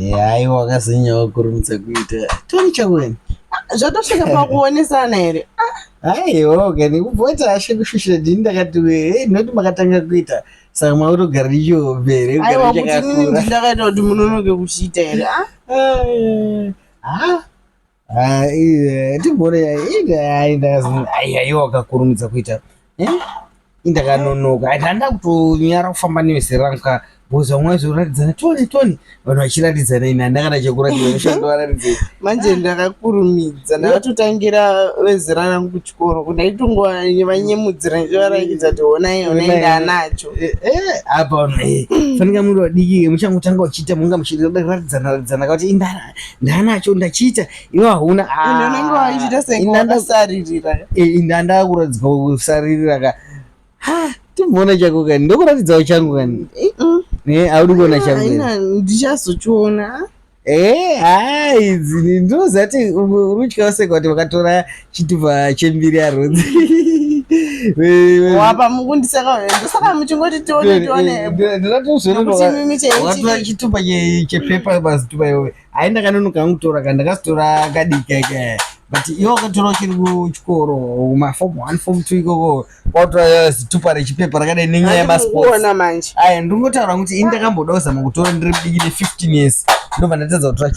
Aiwa akazinyawo kurumidza kuita Tione chakweni zvatosvika pakuonesana here. aiwa kani kubvota ashe kushushira ndini ndakati noti makatanga kuita saka mautogara ndichiombere Aiwa kuti inini ndakaita kuti munonoke kuchiita here. timbone aiwa akakurumidza kuita indakanonoka ndanda kutonyara kufamba nevesera rangu boza mwaizoratidzana Tione vanhu vachiratidzana ini handakana chekuratidza mushando waratidzei manje ndakakurumidza ndakatotangira vezera rangu kuchikoro kuti ndaitongovanyemudzira ndichivarakidza kuti honai ndaanacho apa vanhu fanika muri vadiki muchangotanga uchiita munga muchiratidzana kuti ndaanacho ndachiita ivo hauna unenge waichita sekusaririra ndandaakuratidzwa kusaririra ka timbona chako kani ndokuratidzawo changu kani audi kuona changu ndichazochiona idzi ndinozati urutyawo seka kuti vakatora chitupa chembiri arodzi wapa mukundisaka muchingoti tioneakatora chitupa chepepa mazitupa iwe hai ndakanonoka ngutora ka ndakasitora kadika but iwo akatora chiri kuchikoro mafom 1 fom 2 ikoko kwatora zitupa rechipepa rakadai nenyaya yemasports manje aya ndingotaura kuti ini ndakamboda kuzama kutora ndiri diki ne 15 years ndobva ndatadza kutora